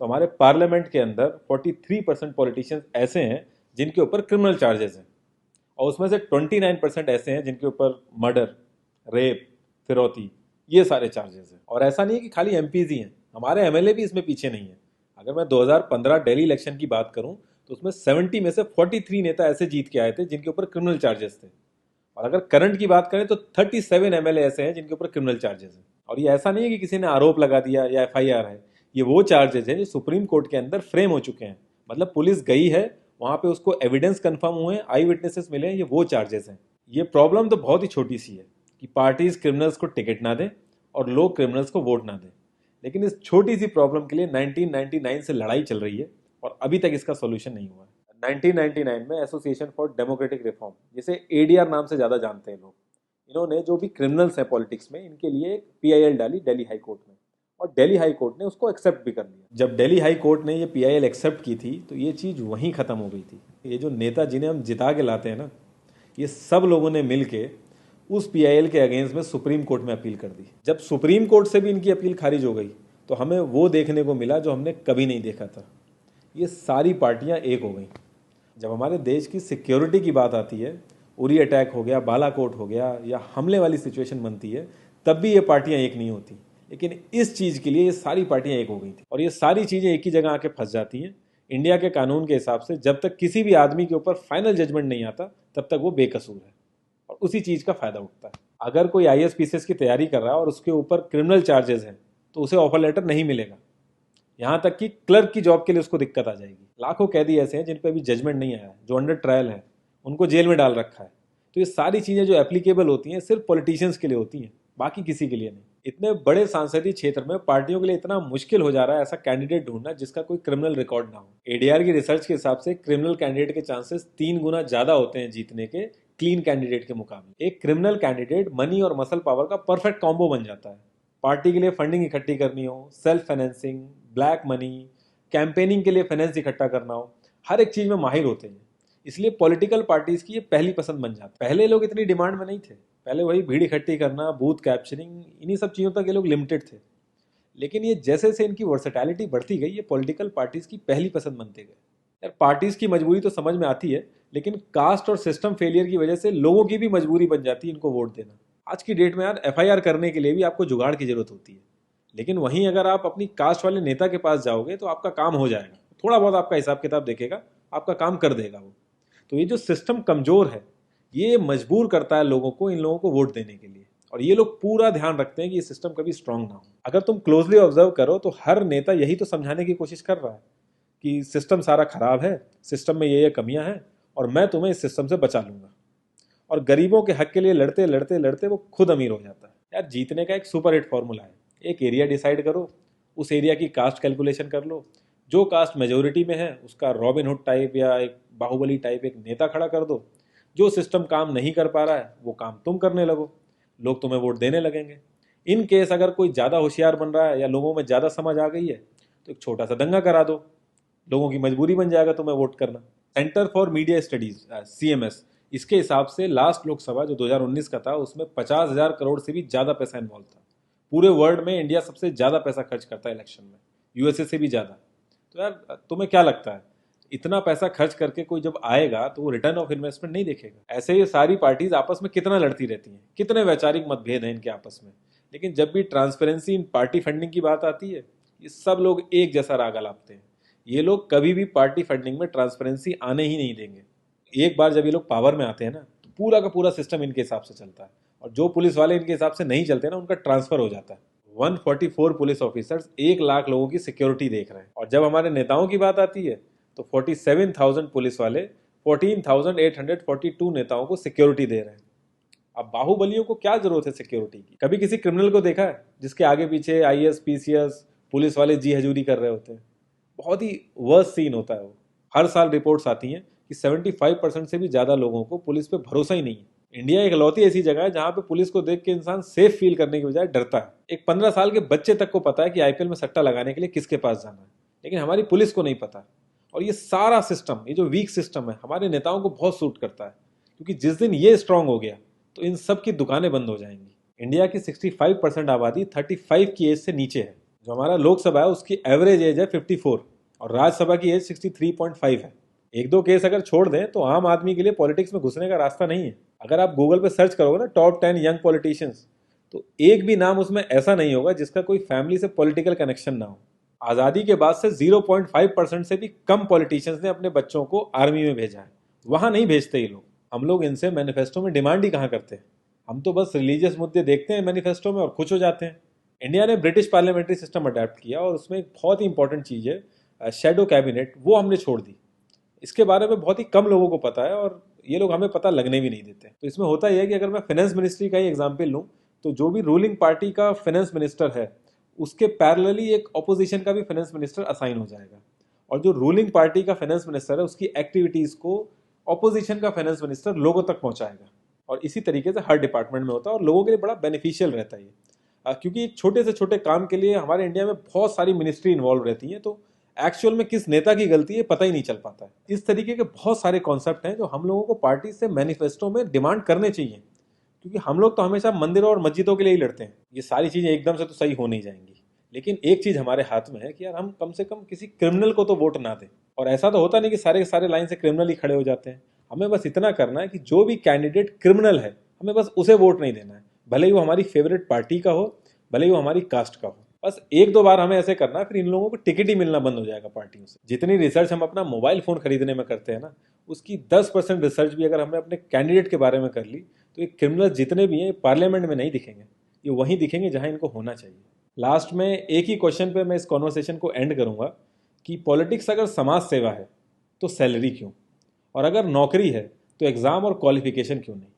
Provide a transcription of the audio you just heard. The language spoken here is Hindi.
तो हमारे पार्लियामेंट के अंदर 43% पॉलिटिशियंस ऐसे हैं जिनके ऊपर क्रिमिनल चार्जेस हैं, और उसमें से 29% ऐसे हैं जिनके ऊपर मर्डर, रेप, फिरौती, ये सारे चार्जेस हैं। और ऐसा नहीं है कि खाली एमपीज ही हैं, हमारे एमएलए भी इसमें पीछे नहीं है। अगर मैं 2015 दिल्ली इलेक्शन की बात करूं तो उसमें 70 में से 43 नेता ऐसे जीत के आए थे जिनके ऊपर क्रिमिनल चार्जेस थे। और अगर करंट की बात करें तो 37 एमएलए ऐसे हैं जिनके ऊपर क्रिमिनल चार्जेस हैं। और ये ऐसा नहीं है कि किसी ने आरोप लगा दिया या एफआईआर है, ये वो चार्जेस हैं जो सुप्रीम कोर्ट के अंदर फ्रेम हो चुके हैं। मतलब पुलिस गई है वहां पे, उसको एविडेंस कंफर्म हुए हैं, आई विटनेसेस मिले हैं, ये वो चार्जेस हैं। ये प्रॉब्लम तो बहुत ही छोटी सी है कि पार्टीज क्रिमिनल्स को टिकट ना दें और लोग क्रिमिनल्स को वोट ना दें। लेकिन इस छोटी सी प्रॉब्लम के लिए 1999 से लड़ाई चल रही है और अभी तक इसका सोल्यूशन नहीं हुआ है। 1999 में एसोसिएशन फॉर डेमोक्रेटिक रिफॉर्म, जिसे एडीआर नाम से ज़्यादा जानते हैं लोग, इन्होंने जो भी क्रिमिनल्स हैं पॉलिटिक्स में, इनके लिए एक पीआईएल डाली दिल्ली हाई कोर्ट में, और दिल्ली हाई कोर्ट ने उसको एक्सेप्ट भी कर लिया। जब दिल्ली हाई कोर्ट ने ये पीआईएल एक्सेप्ट की थी तो ये चीज़ वहीं ख़त्म हो गई थी। ये जो नेता जिन्हें हम जिता के लाते हैं ना, ये सब लोगों ने मिल के उस पीआईएल के अगेंस्ट में सुप्रीम कोर्ट में अपील कर दी। जब सुप्रीम कोर्ट से भी इनकी अपील खारिज हो गई तो हमें वो देखने को मिला जो हमने कभी नहीं देखा था, ये सारी पार्टियां एक हो गई। जब हमारे देश की सिक्योरिटी की बात आती है, उरी अटैक हो गया, बालाकोट हो गया, या हमले वाली सिचुएशन बनती है, तब भी ये पार्टियां एक नहीं होती। लेकिन इस चीज़ के लिए ये सारी पार्टियां एक हो गई थी, और ये सारी चीज़ें एक ही जगह आके फंस जाती हैं। इंडिया के कानून के हिसाब से जब तक किसी भी आदमी के ऊपर फाइनल जजमेंट नहीं आता तब तक वो बेकसूर है, और उसी चीज़ का फायदा उठता है। अगर कोई आईएएस पीसीएस की तैयारी कर रहा है और उसके ऊपर क्रिमिनल चार्जेस हैं तो उसे ऑफर लेटर नहीं मिलेगा। यहाँ तक कि क्लर्क की जॉब के लिए उसको दिक्कत आ जाएगी। लाखों कैदी ऐसे हैं जिन पर अभी जजमेंट नहीं आया है, जो अंडर ट्रायल है, उनको जेल में डाल रखा है। तो ये सारी चीज़ें जो एप्लीकेबल होती हैं सिर्फ पॉलिटिशियंस के लिए होती हैं, बाकी किसी के लिए नहीं। इतने बड़े सांसदीय क्षेत्र में पार्टियों के लिए इतना मुश्किल हो जा रहा है ऐसा कैंडिडेट ढूंढना जिसका कोई क्रिमिनल रिकॉर्ड ना हो। एडीआर की रिसर्च के हिसाब से क्रिमिनल कैंडिडेट के चांसेस 3 गुना ज्यादा होते हैं जीतने के क्लीन कैंडिडेट के मुकाबले। एक क्रिमिनल कैंडिडेट मनी और मसल पावर का परफेक्ट कॉम्बो बन जाता है। पार्टी के लिए फंडिंग इकट्ठी करनी हो, self financing, black money, campaigning के लिए फाइनेंस इकट्ठा करना हो, हर एक चीज में माहिर होते हैं। इसलिए पॉलिटिकल पार्टीज की ये पहली पसंद बन जाती। पहले लोग इतनी डिमांड में नहीं थे, पहले वही भीड़ इकट्ठी करना, बूथ कैप्चरिंग, इन्हीं सब चीज़ों तक ये लोग लिमिटेड थे। लेकिन ये जैसे जैसे इनकी वर्सेटैलिटी बढ़ती गई, ये पॉलिटिकल पार्टीज की पहली पसंद बनते गए। यार पार्टीज की मजबूरी तो समझ में आती है, लेकिन कास्ट और सिस्टम फेलियर की वजह से लोगों की भी मजबूरी बन जाती है इनको वोट देना। आज की डेट में यार एफआईआर करने के लिए भी आपको जुगाड़ की जरूरत होती है, लेकिन वहीं अगर आप अपनी कास्ट वाले नेता के पास जाओगे तो आपका काम हो जाएगा, थोड़ा बहुत आपका हिसाब किताब देखेगा, आपका काम कर देगा वो। तो ये जो सिस्टम कमजोर है ये मजबूर करता है लोगों को इन लोगों को वोट देने के लिए, और ये लोग पूरा ध्यान रखते हैं कि ये सिस्टम कभी स्ट्रांग ना हो। अगर तुम क्लोजली ऑब्जर्व करो तो हर नेता यही तो समझाने की कोशिश कर रहा है कि सिस्टम सारा खराब है, सिस्टम में ये कमियां हैं, और मैं तुम्हें इस सिस्टम से बचा लूंगा। और गरीबों के हक के लिए लड़ते लड़ते लड़ते वो खुद अमीर हो जाता है। यार जीतने का एक सुपर हिट फॉर्मूला है, एक एरिया डिसाइड करो, उस एरिया की कास्ट कैलकुलेशन कर लो, जो कास्ट मेजोरिटी में है उसका रॉबिन हुड टाइप या एक बाहुबली टाइप एक नेता खड़ा कर दो, जो सिस्टम काम नहीं कर पा रहा है वो काम तुम करने लगो, लोग तुम्हें वोट देने लगेंगे। इन केस अगर कोई ज़्यादा होशियार बन रहा है या लोगों में ज़्यादा समझ आ गई है तो एक छोटा सा दंगा करा दो, लोगों की मजबूरी बन जाएगा तुम्हें वोट करना। Centre for media studies CMS, इसके हिसाब से लास्ट लोकसभा जो 2019 का था उसमें 50,000 करोड़ से भी ज़्यादा पैसा इन्वॉल्व था। पूरे वर्ल्ड में इंडिया सबसे ज़्यादा पैसा खर्च करता है इलेक्शन में, यूएसए से भी ज़्यादा। तो यार तुम्हें क्या लगता है इतना पैसा खर्च करके कोई जब आएगा तो वो रिटर्न ऑफ इन्वेस्टमेंट नहीं देखेगा? ऐसे ये सारी पार्टीज आपस में कितना लड़ती रहती हैं, कितने वैचारिक मतभेद हैं इनके आपस में, लेकिन जब भी ट्रांसपेरेंसी इन पार्टी फंडिंग की बात आती है ये सब लोग एक जैसा राग अलापते हैं। ये लोग कभी भी पार्टी फंडिंग में ट्रांसपेरेंसी आने ही नहीं देंगे। एक बार जब ये लोग पावर में आते हैं ना तो पूरा का पूरा सिस्टम इनके हिसाब से चलता है, और जो पुलिस वाले इनके हिसाब से नहीं चलते ना उनका ट्रांसफर हो जाता है। 144 पुलिस ऑफिसर्स 1 लाख लोगों की सिक्योरिटी देख रहे हैं, और जब हमारे नेताओं की बात आती है तो 47,000 पुलिस वाले 14,842 नेताओं को सिक्योरिटी दे रहे हैं। अब बाहुबलियों को क्या जरूरत है सिक्योरिटी की? कभी किसी क्रिमिनल को देखा है जिसके आगे पीछे आईएएस पीसीएस पुलिस वाले जी हजूरी कर रहे होते हैं? बहुत ही वर्स्ट सीन होता है वो। हर साल रिपोर्ट्स आती हैं कि 75% से भी ज्यादा लोगों को पुलिस पे भरोसा ही नहीं है। इंडिया एक लौती ऐसी जगह है जहां पे पुलिस को देख के इंसान सेफ फील करने की बजाय डरता है। एक 15 साल के बच्चे तक को पता है कि आईपीएल में सट्टा लगाने के लिए किसके पास जाना है, लेकिन हमारी पुलिस को नहीं पता। और ये सारा सिस्टम, ये जो वीक सिस्टम है, हमारे नेताओं को बहुत सूट करता है, क्योंकि जिस दिन ये स्ट्रांग हो गया तो इन सब की दुकानें बंद हो जाएंगी। इंडिया की 65% आबादी 35 की एज से नीचे है। जो हमारा लोकसभा है उसकी एवरेज एज है 54 और राज्यसभा की एज 63.5 है। एक दो केस अगर छोड़ दें तो आम आदमी के लिए पॉलिटिक्स में घुसने का रास्ता नहीं है। अगर आप गूगल पे सर्च करोगे ना टॉप 10 यंग पॉलिटिशियंस, तो एक भी नाम उसमें ऐसा नहीं होगा जिसका कोई फैमिली से पॉलिटिकल कनेक्शन ना हो। आज़ादी के बाद से 0.5% से भी कम पॉलिटिशियंस ने अपने बच्चों को आर्मी में भेजा है। वहां नहीं भेजते ये लोग। हम लोग इनसे मैनिफेस्टो में डिमांड ही कहाँ करते हैं। हम तो बस रिलीजियस मुद्दे देखते हैं मैनिफेस्टो में और खुश हो जाते हैं। इंडिया ने ब्रिटिश पार्लियामेंट्री सिस्टम अडेप्ट किया और उसमें एक बहुत ही इंपॉर्टेंट चीज़ है शेडो कैबिनेट, वो हमने छोड़ दी। इसके बारे में बहुत ही कम लोगों को पता है और ये लोग हमें पता लगने भी नहीं देते। तो इसमें होता यह है कि अगर मैं फाइनेंस मिनिस्ट्री का ही एग्जाम्पल लूँ तो जो भी रूलिंग पार्टी का फाइनेंस मिनिस्टर है उसके पैरेलली एक ऑपोजिशन का भी फाइनेंस मिनिस्टर असाइन हो जाएगा और जो रूलिंग पार्टी का फाइनेंस मिनिस्टर है उसकी एक्टिविटीज़ को ऑपोजिशन का फाइनेंस मिनिस्टर लोगों तक पहुंचाएगा। और इसी तरीके से हर डिपार्टमेंट में होता है और लोगों के लिए बड़ा बेनिफिशियल रहता है ये। क्योंकि एक छोटे से छोटे काम के लिए हमारे इंडिया में बहुत सारी मिनिस्ट्री इन्वॉल्व रहती हैं, तो एक्चुअल में किस नेता की गलती है पता ही नहीं चल पाता है। इस तरीके के बहुत सारे कॉन्सेप्ट हैं जो हम लोगों को पार्टी से मैनिफेस्टो में डिमांड करने चाहिए, क्योंकि हम लोग तो हमेशा मंदिरों और मस्जिदों के लिए ही लड़ते हैं। ये सारी चीज़ें एकदम से तो सही हो नहीं जाएंगी, लेकिन एक चीज़ हमारे हाथ में है कि यार हम कम से कम किसी क्रिमिनल को तो वोट ना दें। और ऐसा तो होता नहीं कि सारे के सारे लाइन से क्रिमिनल ही खड़े हो जाते हैं। हमें बस इतना करना है कि जो भी कैंडिडेट क्रिमिनल है हमें बस उसे वोट नहीं देना है, भले ही वो हमारी फेवरेट पार्टी का हो, भले ही वो हमारी कास्ट का हो। बस एक दो बार हमें ऐसे करना है, फिर इन लोगों को टिकट ही मिलना बंद हो जाएगा पार्टियों से। जितनी रिसर्च हम अपना मोबाइल फोन खरीदने में करते हैं ना, उसकी 10% रिसर्च भी अगर हमने अपने कैंडिडेट के बारे में कर ली तो ये क्रिमिनल जितने भी हैं पार्लियामेंट में नहीं दिखेंगे, ये वहीं दिखेंगे जहां इनको होना चाहिए। लास्ट में एक ही क्वेश्चन पे मैं इस कॉन्वर्सेशन को एंड करूंगा कि पॉलिटिक्स अगर समाज सेवा है तो सैलरी क्यों, और अगर नौकरी है तो एग्जाम और क्वालिफिकेशन क्यों नहीं।